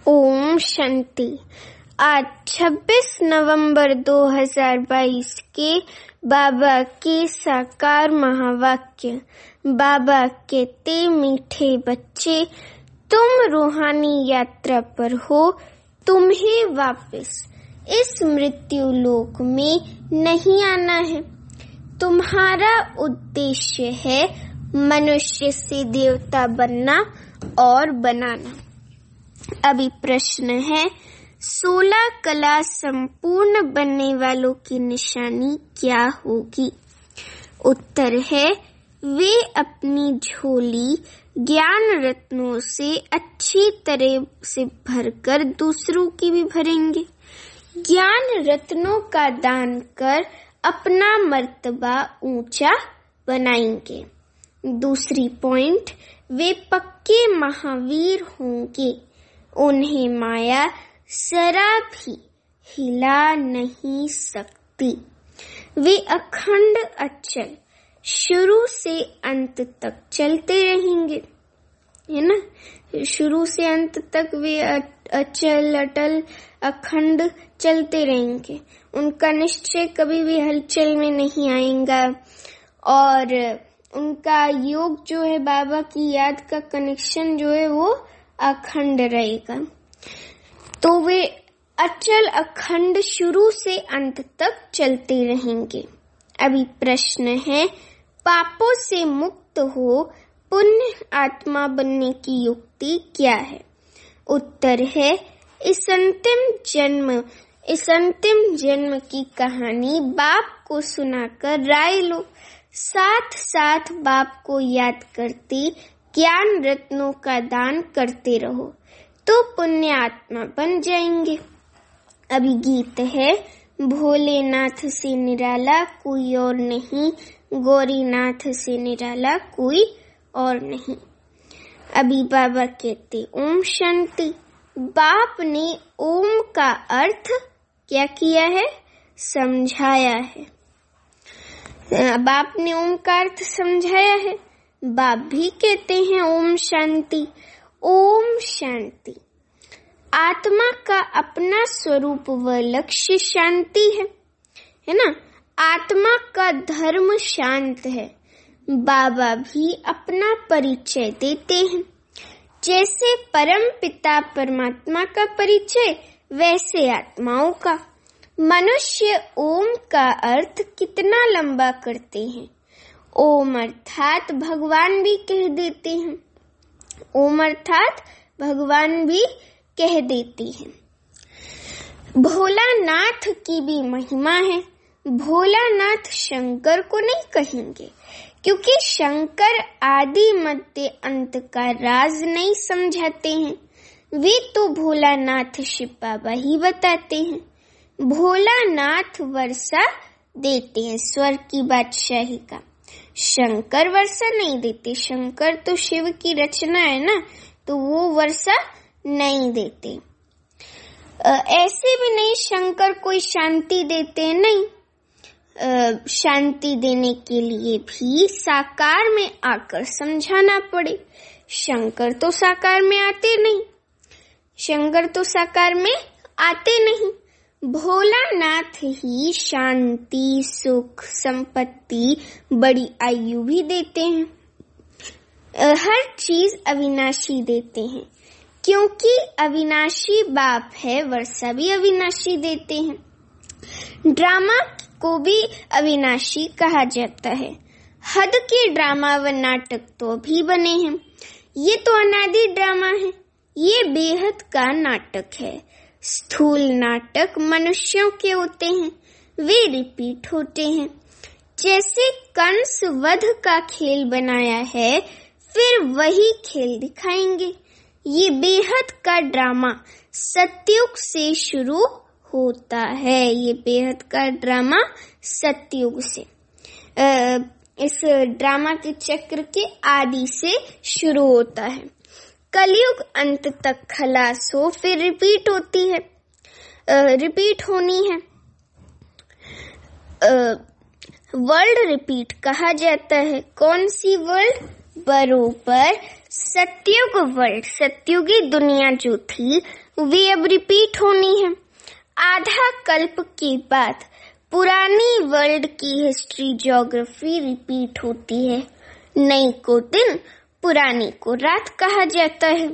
ओम शांति। आज 26 नवंबर 2022 के बाबा के साकार महावाक्य। बाबा कहते, मीठे बच्चे, तुम रूहानी यात्रा पर हो। तुम्हें वापस इस मृत्यु लोक में नहीं आना है। तुम्हारा उद्देश्य है मनुष्य से देवता बनना और बनाना। अभी प्रश्न है, 16 कला संपूर्ण बनने वालों की निशानी क्या होगी? उत्तर है, वे अपनी झोली ज्ञान रत्नों से अच्छी तरह से भरकर दूसरों की भी भरेंगे। ज्ञान रत्नों का दान कर अपना मर्तबा ऊंचा बनाएंगे। दूसरी पॉइंट, वे पक्के महावीर होंगे। उन्हें माया जरा भी हिला नहीं सकती। वे अखंड अचल शुरू से अंत तक चलते रहेंगे, है ना। शुरू से अंत तक वे अचल अटल अखंड चलते रहेंगे। उनका निश्चय कभी भी हलचल में नहीं आएगा और उनका योग जो है, बाबा की याद का कनेक्शन जो है वो अखंड रहेगा। तो वे अचल अखंड शुरू से अंत तक चलते रहेंगे। अभी प्रश्न है, पापों से मुक्त हो पुण्य आत्मा बनने की युक्ति क्या है? उत्तर है, इस अंतिम जन्म की कहानी बाप को सुनाकर राय लो। साथ साथ बाप को याद करते ज्ञान रत्नों का दान करते रहो तो पुण्य आत्मा बन जाएंगे। अभी गीत है, भोलेनाथ से निराला कोई और नहीं, गौरीनाथ से निराला कोई और नहीं। अभी बाबा कहते, ओम शांति। बाप ने ओम का अर्थ क्या किया है? समझाया है। बाप ने ओम का अर्थ समझाया है। बाप भी कहते हैं ओम शांति। ओम शांति। आत्मा का अपना स्वरूप व लक्ष्य शांति है ना। आत्मा का धर्म शांत है। बाबा भी अपना परिचय देते हैं। जैसे परम पिता परमात्मा का परिचय, वैसे आत्माओं का। मनुष्य ओम का अर्थ कितना लंबा करते हैं। ओम अर्थात भगवान भी कह देते हैं। ओम अर्थात भगवान भी कह देते हैं। भोलानाथ की भी महिमा है। भोलानाथ शंकर को नहीं कहेंगे, क्योंकि शंकर आदि मध्य अंत का राज नहीं समझाते हैं। वे तो भोलानाथ शिव बाबा ही बताते हैं। भोलानाथ वर्षा देते हैं स्वर्ग की बादशाही का। शंकर वर्षा नहीं देते। शंकर तो शिव की रचना है ना, तो वो वर्षा नहीं देते। ऐसे भी नहीं शंकर कोई शांति देते नहीं। शांति देने के लिए भी साकार में आकर समझाना पड़े। शंकर तो साकार में आते नहीं। शंकर तो साकार में आते नहीं। भोलानाथ ही शांति, सुख, संपत्ति, बड़ी आयु भी देते हैं। हर चीज अविनाशी देते हैं, क्योंकि अविनाशी बाप है। वर्षा भी अविनाशी देते हैं। ड्रामा को भी अविनाशी कहा जाता है। हद के ड्रामा व नाटक तो भी बने हैं। ये तो अनादि ड्रामा है। ये बेहद का नाटक है। स्थूल नाटक मनुष्यों के होते हैं। वे रिपीट होते हैं। जैसे कंस वध का खेल बनाया है, फिर वही खेल दिखाएंगे। ये बेहद का ड्रामा सतयुग से शुरू होता है। ये बेहद का ड्रामा सतयुग से, इस ड्रामा के चक्र के आदि से शुरू होता है। कलयुग अंत तक खलास हो, फिर रिपीट होती है, रिपीट होनी है। वर्ल्ड रिपीट कहा जाता है। कौन सी वर्ल्ड? बरोबर सतयुग वर्ल्ड, सतयुगी दुनिया जो थी वे अब रिपीट होनी है। आधा कल्प के बाद पुरानी वर्ल्ड की हिस्ट्री, ज्योग्राफी रिपीट होती है। नई को दिन, पुरानी को रात कहा जाता है।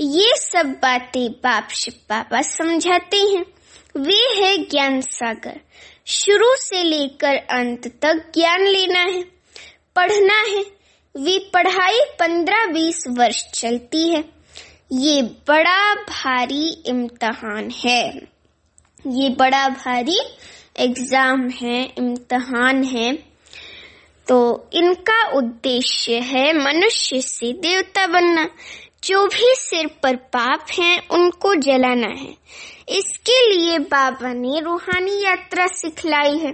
ये सब बातें बाप शिव बाबा समझाते हैं। वे है ज्ञान सागर। शुरू से लेकर अंत तक ज्ञान लेना है, पढ़ना है। वे पढ़ाई 15-20 वर्ष चलती है। ये बड़ा भारी इम्तिहान है, ये बड़ा भारी एग्जाम है, इम्तिहान है। तो इनका उद्देश्य है मनुष्य से देवता बनना। जो भी सिर पर पाप हैं उनको जलाना है। इसके लिए बाबा ने रूहानी यात्रा सिखलाई है,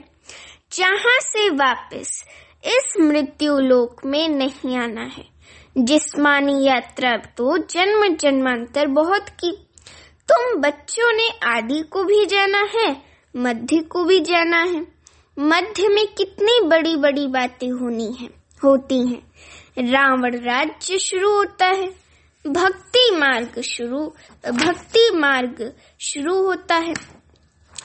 जहाँ से वापस इस मृत्यु लोक में नहीं आना है। जिस्मानी यात्रा तो जन्म जन्मांतर बहुत की। तुम बच्चों ने आदि को भी जाना है, मध्य को भी जाना है। मध्य में कितनी बड़ी बड़ी बातें होती हैं। रावण राज्य शुरू होता है, भक्ति मार्ग शुरू होता है।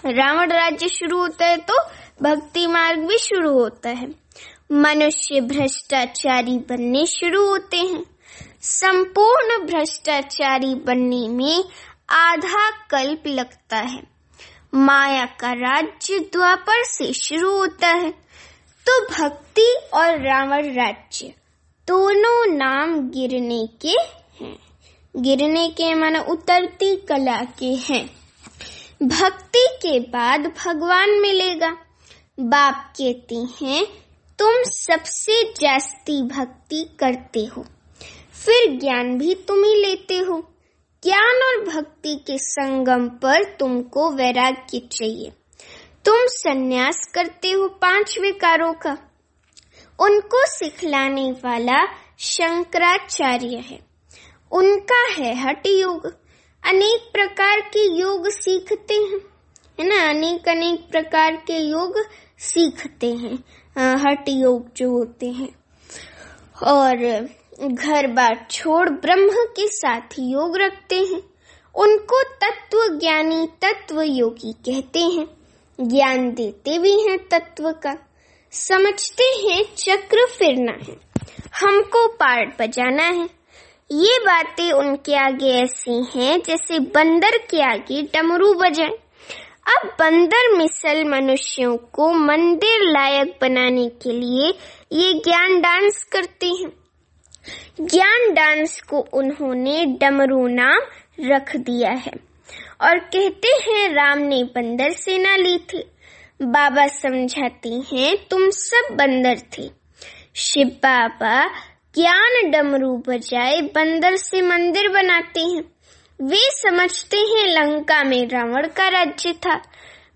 रावण राज्य शुरू होता है तो भक्ति मार्ग भी शुरू होता है। मनुष्य भ्रष्टाचारी बनने शुरू होते हैं। संपूर्ण भ्रष्टाचारी बनने में आधा कल्प लगता है। माया का राज्य द्वापर से शुरू होता है। तो भक्ति और रावण राज्य दोनों नाम गिरने के हैं। गिरने के माने उतरती कला के हैं। भक्ति के बाद भगवान मिलेगा। बाप कहते हैं तुम सबसे जास्ती भक्ति करते हो, फिर ज्ञान भी तुम ही लेते हो। ज्ञान और भक्ति के संगम पर तुमको वैराग्य चाहिए। तुम संन्यास करते हो 5 विकारों का। उनको सिखलाने वाला शंकराचार्य है। उनका है हठ योग। अनेक प्रकार के योग सीखते हैं, है ना। अनेक प्रकार के योग सीखते हैं, हठ योग जो होते हैं। और घर बार छोड़ ब्रह्म के साथ योग रखते हैं। उनको तत्व ज्ञानी, तत्व योगी कहते हैं। ज्ञान देते भी हैं तत्व का। समझते हैं चक्र फिरना है, हमको पार्ट बजाना है। ये बातें उनके आगे ऐसी हैं जैसे बंदर के आगे डमरू बजाए। अब बंदर मिसल मनुष्यों को मंदिर लायक बनाने के लिए ये ज्ञान डांस करते हैं। ज्ञान डांस को उन्होंने डमरू नाम रख दिया है और कहते हैं राम ने बंदर सेना ली थी। बाबा समझाते हैं तुम सब बंदर थे। शिव बाबा ज्ञान डमरू बजाए बंदर से मंदिर बनाते हैं। वे समझते हैं लंका में रावण का राज्य था।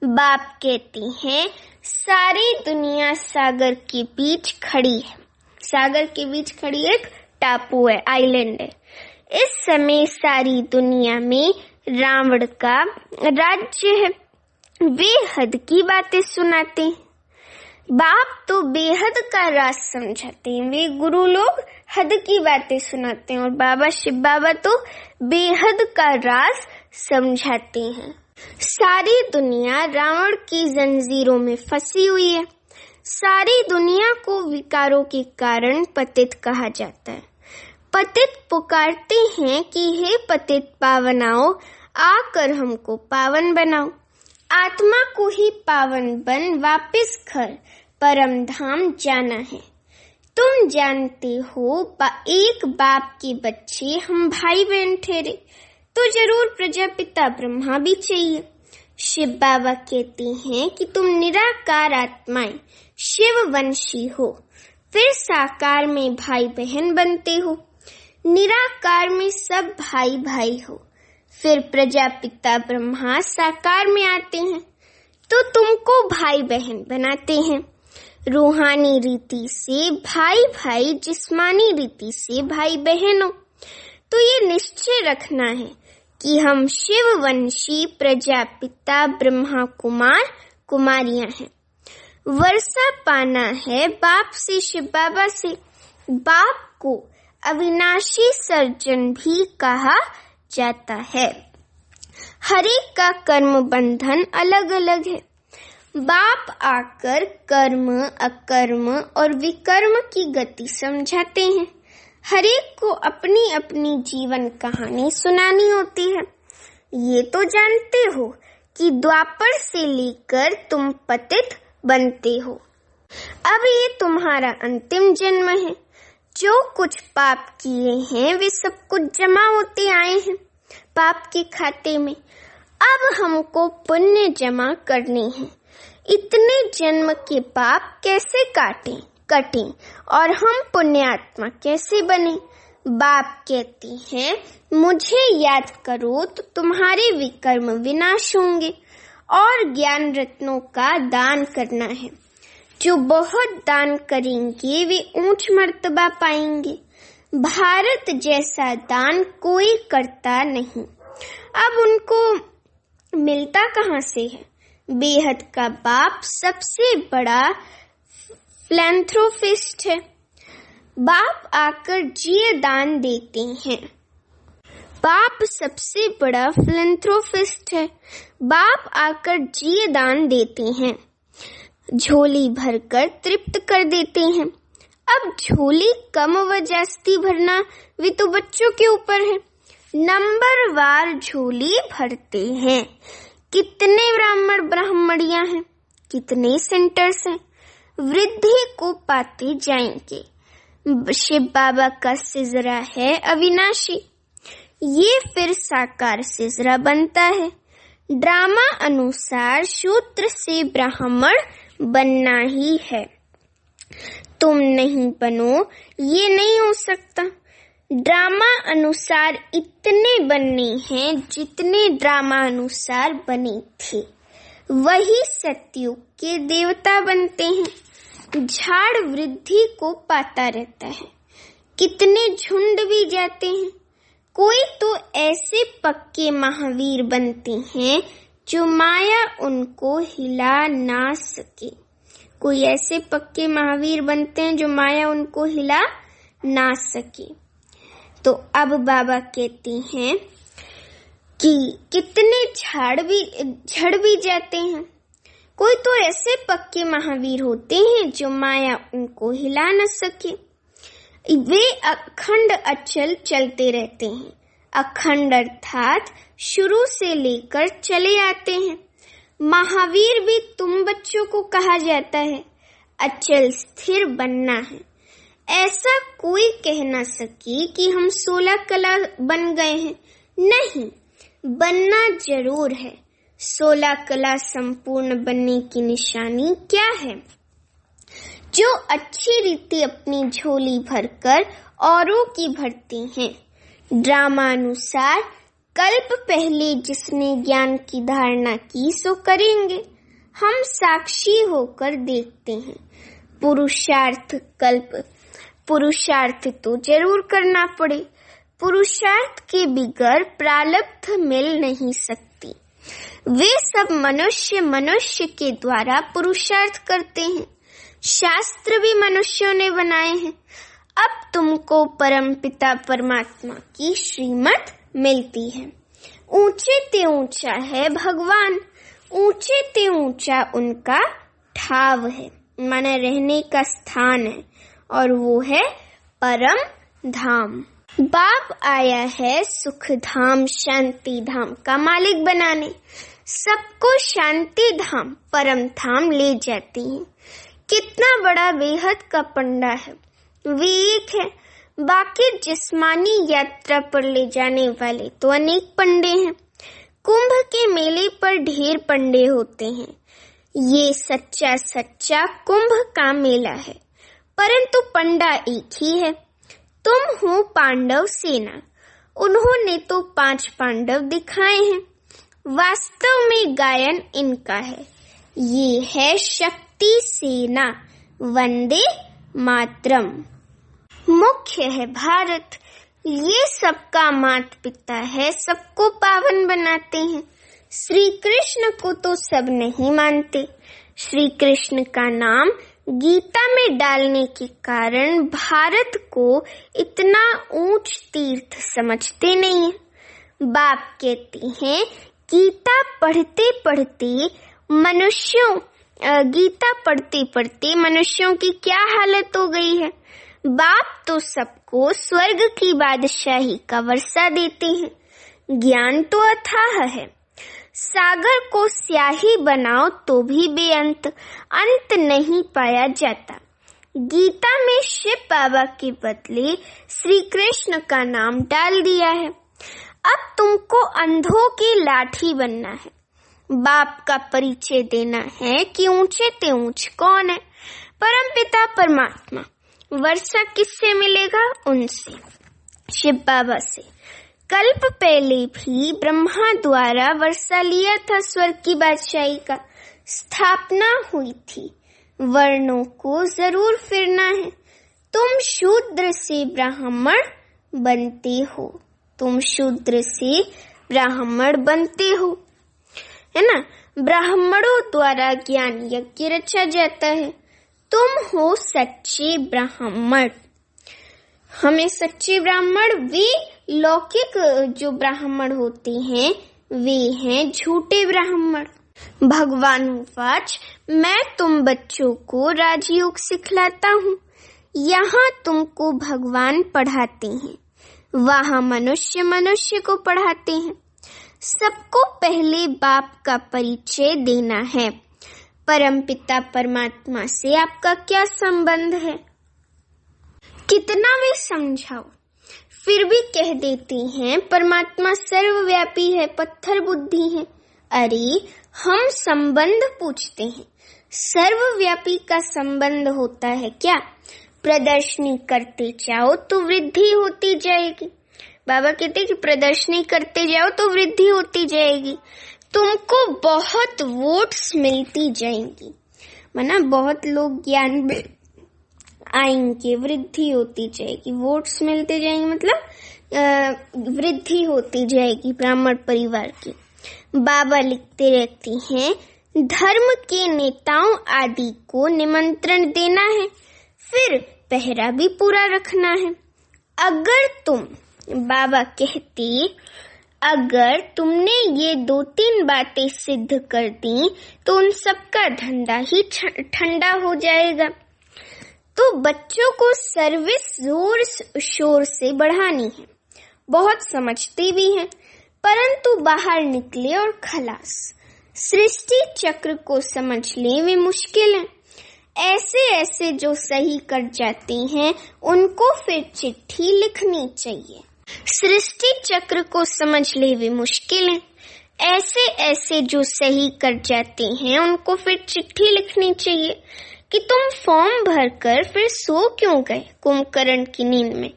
बाप कहते हैं सारी दुनिया सागर के बीच खड़ी है। सागर के बीच खड़ी एक टापू है, आइलैंड है। इस समय सारी दुनिया में रावण का राज्य है। वे हद की बातें सुनाते हैं। बाप तो बेहद का राज समझाते हैं। वे गुरु लोग हद की बातें सुनाते हैं और बाबा शिव बाबा तो बेहद का राज समझाते हैं। सारी दुनिया रावण की जंजीरों में फंसी हुई है। सारी दुनिया को विकारों के कारण पतित कहा जाता है। पतित पुकारते हैं कि हे पतित पावनाओ, आकर हमको पावन बनाओ। आत्मा को ही पावन बन वापस घर परम धाम जाना है। तुम जानते हो एक बाप के बच्चे हम भाई बहन ठहरे तो जरूर प्रजापिता ब्रह्मा भी चाहिए। शिव बाबा कहते हैं कि तुम निराकार आत्माएं शिव वंशी हो, फिर साकार में भाई बहन बनते हो। निराकार में सब भाई भाई हो, फिर प्रजापिता ब्रह्मा साकार में आते हैं तो तुमको भाई बहन बनाते हैं। रूहानी रीति से भाई भाई, जिस्मानी रीति से भाई बहन हो। तो ये निश्चय रखना है कि हम शिववंशी प्रजापिता ब्रह्मा कुमार कुमारियां हैं। वर्षा पाना है बाप से, शिव बाबा से। बाप को अविनाशी सर्जन भी कहा जाता है। हर एक का कर्म बंधन अलग अलग है। बाप आकर कर्म, अकर्म और विकर्म की गति समझाते हैं। हर एक को अपनी अपनी जीवन कहानी सुनानी होती है। ये तो जानते हो कि द्वापर से लेकर तुम पतित बनते हो। अब ये तुम्हारा अंतिम जन्म है। जो कुछ पाप किए हैं वे सब कुछ जमा होते आए हैं पाप के खाते में। अब हमको पुण्य जमा करने हैं। इतने जन्म के पाप कैसे कटें और हम पुण्यात्मा कैसे बने? बाप कहते हैं, मुझे याद करो तो तुम्हारे विकर्म विनाश होंगे। और ज्ञान रत्नों का दान करना है। जो बहुत दान करेंगे वे ऊंच मर्तबा पाएंगे। भारत जैसा दान कोई करता नहीं। अब उनको मिलता कहाँ से है? बेहद का बाप सबसे बड़ा फिलैंथ्रोपिस्ट है। बाप आकर जिये दान देते हैं। बाप सबसे बड़ा फिलैंथ्रोपिस्ट है। बाप आकर जिये दान देते हैं। झोली भरकर तृप्त कर देते हैं। अब झोली कम व जास्ती भरना वे तो बच्चों के ऊपर है। नंबरवार झोली भरते हैं। कितने ब्राह्मण ब्राह्मणियां हैं, कितने सेंटर्स हैं, वृद्धि को पाते जाएंगे। शिव बाबा का सिजरा है अविनाशी। ये फिर साकार सिजरा बनता है। ड्रामा अनुसार शूद्र से ब्राह्मण बनना ही है। तुम नहीं बनो, ये नहीं हो सकता। ड्रामा अनुसार इतने बनने हैं जितने ड्रामा अनुसार बने थे। वही सतयुग के देवता बनते हैं। झाड़ वृद्धि को पाता रहता है। कितने झुंड भी जाते हैं। कोई तो ऐसे पक्के महावीर बनते हैं जो माया उनको हिला ना सके। कोई ऐसे पक्के महावीर बनते हैं जो माया उनको हिला ना सके। तो अब बाबा कहते हैं कि कितने झड़ भी जाते हैं। कोई तो ऐसे पक्के महावीर होते हैं जो माया उनको हिला न सके। वे अखंड अचल चलते रहते हैं। अखंड अर्थात शुरू से लेकर चले आते हैं। महावीर भी तुम बच्चों को कहा जाता है। अचल स्थिर बनना है। ऐसा कोई कह ना सके कि हम 16 कला बन गए हैं। नहीं, बनना जरूर है। 16 कला संपूर्ण बनने की निशानी क्या है? जो अच्छी रीति अपनी झोली भरकर औरों की भरते हैं। ड्रामानुसार कल्प पहले जिसने ज्ञान की धारणा की सो करेंगे। हम साक्षी होकर देखते हैं। पुरुषार्थ तो जरूर करना पड़े। पुरुषार्थ के बिगर प्रारब्ध मिल नहीं सकती। वे सब मनुष्य के द्वारा पुरुषार्थ करते हैं। शास्त्र भी मनुष्यों ने बनाए हैं। अब तुमको परमपिता परमात्मा की श्रीमत मिलती है। ऊंचे ते ऊंचा है भगवान। ऊंचे ते ऊंचा उनका ठाव है, माना रहने का स्थान है, और वो है परम धाम। बाप आया है सुख धाम शांति धाम का मालिक बनाने। सबको शांति धाम परम धाम ले जाती हैं। कितना बड़ा बेहद का पंडा है। वे एक है। बाकी जिस्मानी यात्रा पर ले जाने वाले तो अनेक पंडे हैं। कुंभ के मेले पर ढेर पंडे होते हैं। ये सच्चा कुंभ का मेला है, परंतु पंडा एक ही है। तुम हो पांडव सेना। उन्होंने तो 5 पांडव दिखाए हैं। वास्तव में गायन इनका है। ये है शक्ति सेना। वंदे मातरम। मुख्य है भारत। ये सबका माता पिता है। सबको पावन बनाते हैं। श्री कृष्ण को तो सब नहीं मानते। श्री कृष्ण का नाम गीता में डालने के कारण भारत को इतना ऊंच तीर्थ समझते नहीं है। बाप कहते हैं गीता पढ़ते पढ़ते मनुष्यों की क्या हालत हो गई है। बाप तो सबको स्वर्ग की बादशाही का वर्षा देते हैं। ज्ञान तो अथाह है, सागर को स्याही बनाओ तो भी बेअंत, अंत नहीं पाया जाता। गीता में शिव बाबा के बदले श्री कृष्ण का नाम डाल दिया है। अब तुमको अंधों की लाठी बनना है। बाप का परिचय देना है कि ऊंचे ते ऊंच कौन है। परमपिता परमात्मा। वर्षा किससे मिलेगा? उनसे, शिव बाबा से। कल्प पहले भी ब्रह्मा द्वारा वर्षा लिया था, स्वर्ग की बादशाही का स्थापना हुई थी। वर्णों को जरूर फिरना है। तुम शूद्र से ब्राह्मण बनते हो, है ना। ब्राह्मणों द्वारा ज्ञान यज्ञ रचा जाता है। तुम हो सच्चे ब्राह्मण। हमें सच्चे ब्राह्मण, वे लौकिक जो ब्राह्मण होते हैं वे हैं झूठे ब्राह्मण। भगवान उवाच, मैं तुम बच्चों को राजयोग सिखलाता हूँ। यहाँ तुमको भगवान पढ़ाते हैं, वहाँ मनुष्य को पढ़ाते हैं। सबको पहले बाप का परिचय देना है। परमपिता परमात्मा से आपका क्या संबंध है? कितना भी समझाओ फिर भी कह देती हैं परमात्मा सर्वव्यापी है, पत्थर बुद्धि है। अरे हम संबंध पूछते हैं, सर्वव्यापी का संबंध होता है क्या? प्रदर्शनी करते जाओ तो वृद्धि होती जाएगी। बाबा कहते हैं कि प्रदर्शनी करते जाओ तो वृद्धि होती जाएगी। तुमको बहुत वोट्स मिलती जाएंगी, माना बहुत लोग ज्ञान में आएंगे, वृद्धि होती जाएगी। वोट्स मिलते जाएंगे मतलब वृद्धि होती जाएगी ब्राह्मण परिवार की। बाबा लिखते रहते हैं, धर्म के नेताओं आदि को निमंत्रण देना है, फिर पहरा भी पूरा रखना है। बाबा कहते, अगर तुमने ये 2-3 बातें सिद्ध कर दी तो उन सबका धंधा ही ठंडा हो जाएगा। तो बच्चों को सर्विस जोर शोर से बढ़ानी है। बहुत समझते भी हैं, परंतु बाहर निकले और खलास। सृष्टि चक्र को समझ ले वे मुश्किल है। ऐसे जो सही कर जाते हैं उनको फिर चिट्ठी लिखनी चाहिए। सृष्टि चक्र को समझ ले वे मुश्किल है। ऐसे जो सही कर जाते हैं उनको फिर चिट्ठी लिखनी चाहिए कि तुम फॉर्म भरकर फिर सो क्यों गए कुंभकर्ण की नींद में।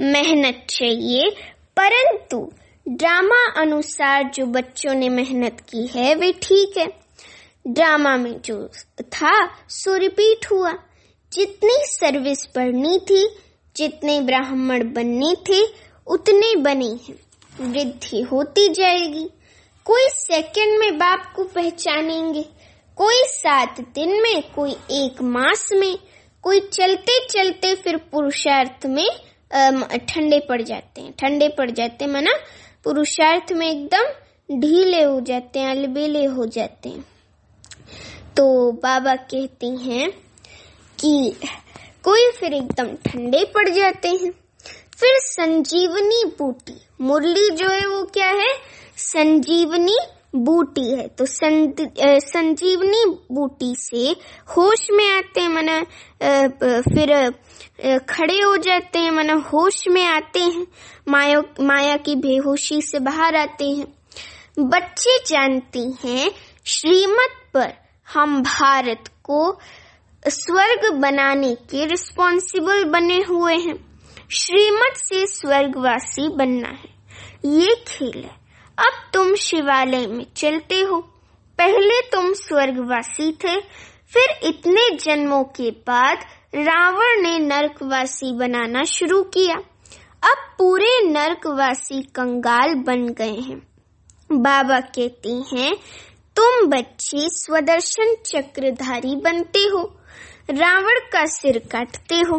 मेहनत चाहिए, परंतु ड्रामा अनुसार जो बच्चों ने मेहनत की है वे ठीक है। ड्रामा में जो था सो रिपीट हुआ। जितनी सर्विस पढ़नी थी, जितने ब्राह्मण बनने थे उतने बने हैं। वृद्धि होती जाएगी। कोई सेकंड में बाप को पहचानेंगे, कोई 7 दिन में, कोई 1 मास में, कोई चलते चलते फिर पुरुषार्थ में ठंडे पड़ जाते हैं माना पुरुषार्थ में एकदम ढीले हो जाते हैं, अलबेले हो जाते हैं। तो बाबा कहते हैं कि कोई फिर एकदम ठंडे पड़ जाते हैं। फिर संजीवनी बूटी, मुरली जो है वो क्या है? संजीवनी बूटी है। तो संजीवनी बूटी से होश में आते हैं, माना फिर खड़े हो जाते हैं, माना होश में आते हैं, माया की बेहोशी से बाहर आते हैं। बच्चे जानते हैं श्रीमत पर हम भारत को स्वर्ग बनाने के रिस्पॉन्सिबल बने हुए हैं। श्रीमत से स्वर्गवासी बनना है, ये खेल है। अब तुम शिवालय में चलते हो, पहले तुम स्वर्गवासी थे, फिर इतने जन्मों के बाद रावण ने नरकवासी बनाना शुरू किया। अब पूरे नरकवासी कंगाल बन गए हैं। बाबा कहते हैं तुम बच्चे स्वदर्शन चक्रधारी बनते हो। रावण का सिर काटते हो।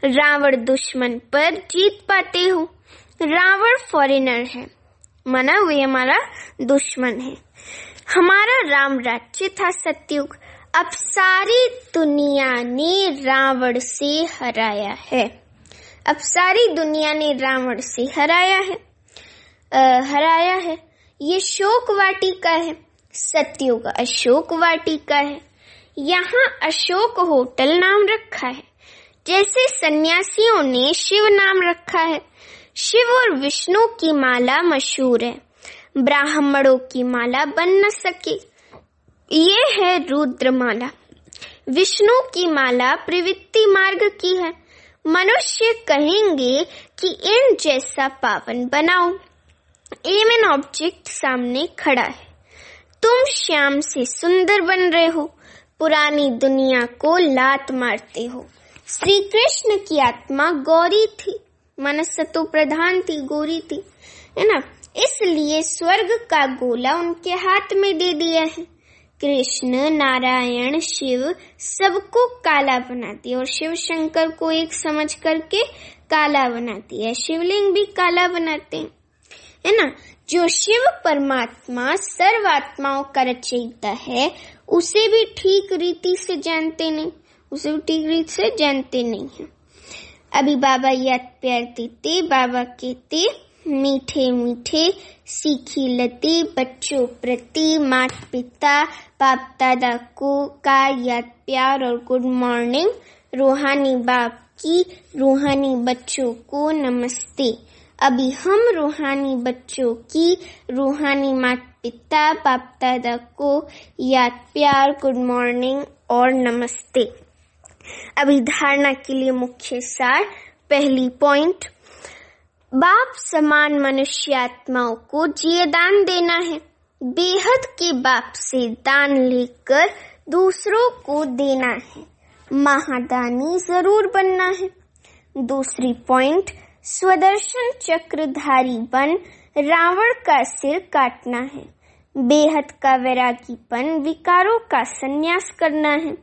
रावण दुश्मन पर जीत पाते हो। रावण फॉरेनर है, माना वे हमारा दुश्मन है। हमारा राम राज्य था सतयुग, अब सारी दुनिया ने रावण से हराया है। अब सारी दुनिया ने रावण से हराया है। ये शोक वाटिका है, सतयुग अशोक वाटिका है। यहाँ अशोक होटल नाम रखा है, जैसे सन्यासियों ने शिव नाम रखा है। शिव और विष्णु की माला मशहूर है, ब्राह्मणों की माला बन न सके, ये है रुद्रमाला। विष्णु की माला प्रवृत्ति मार्ग की है। मनुष्य कहेंगे कि इन जैसा पावन बनाओ। एम एन ऑब्जेक्ट सामने खड़ा है। तुम श्याम से सुंदर बन रहे हो, पुरानी दुनिया को लात मारते हो। श्री कृष्ण की आत्मा गौरी थी, मन सतो प्रधान थी, गौरी थी, है ना। इसलिए स्वर्ग का गोला उनके हाथ में दे दिया है। कृष्ण, नारायण, शिव सबको काला बनाती है और शिव शंकर को एक समझ करके काला बनाती है। शिवलिंग भी काला बनाते हैं, है ना। जो शिव परमात्मा सर्वात्माओं का रचयिता है, उसे भी ठीक रीति से जानते नहीं है। अभी बाबा याद प्यार देते, बाबा कहते, मीठे मीठे सीखी लती बच्चों प्रति माता पिता बाप दादा को का याद प्यार और गुड मॉर्निंग। रूहानी बाप की रूहानी बच्चों को नमस्ते। अभी हम रूहानी बच्चों की रूहानी माता पिता बाप दादा को याद प्यार, गुड मॉर्निंग और नमस्ते। अभी धारणा के लिए मुख्य सार। पहली पॉइंट, बाप समान मनुष्य आत्माओं को जिये दान देना है। बेहद के बाप से दान लेकर दूसरों को देना है। महादानी जरूर बनना है। दूसरी पॉइंट, स्वदर्शन चक्रधारी बन रावण का सिर काटना है। बेहद का वैरागीपन, विकारों का संन्यास करना है।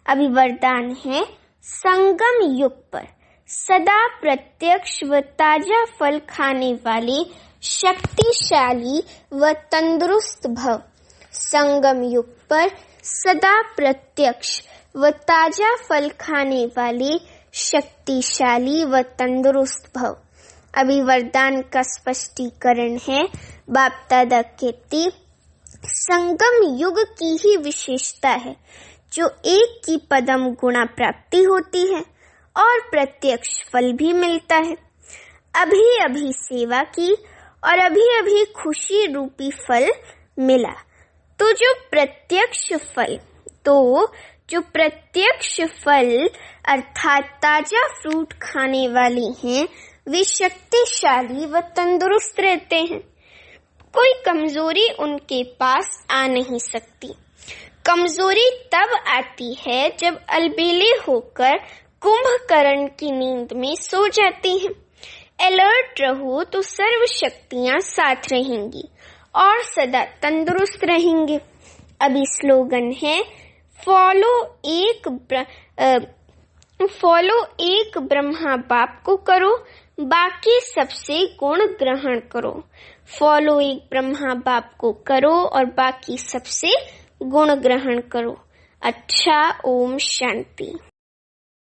अभी वरदान है, संगम युग पर सदा प्रत्यक्ष व ताजा फल खाने वाले शक्तिशाली व तंदुरुस्त भव। संगम युग पर सदा प्रत्यक्ष व ताजा फल खाने वाले शक्तिशाली व तंदुरुस्त भव। अभी वरदान का स्पष्टीकरण है। बाप दादा कहते, संगम युग की ही विशेषता है जो एक की पदम गुणा प्राप्ति होती है और प्रत्यक्ष फल भी मिलता है। अभी अभी सेवा की और अभी अभी खुशी रूपी फल मिला। तो जो प्रत्यक्ष फल अर्थात ताजा फ्रूट खाने वाले हैं, वे शक्तिशाली व तंदुरुस्त रहते हैं। कोई कमजोरी उनके पास आ नहीं सकती। कमजोरी तब आती है जब अलबेले होकर कुंभकर्ण की नींद में सो जाती हैं। अलर्ट रहो तो सर्व शक्तियां साथ रहेंगी और सदा तंदुरुस्त रहेंगे। अभी स्लोगन है, फॉलो एक ब्रह्मा बाप को करो, बाकी सबसे गुण ग्रहण करो। फॉलो एक ब्रह्मा बाप को करो और बाकी सबसे गुण ग्रहण करो। अच्छा, ओम शांति।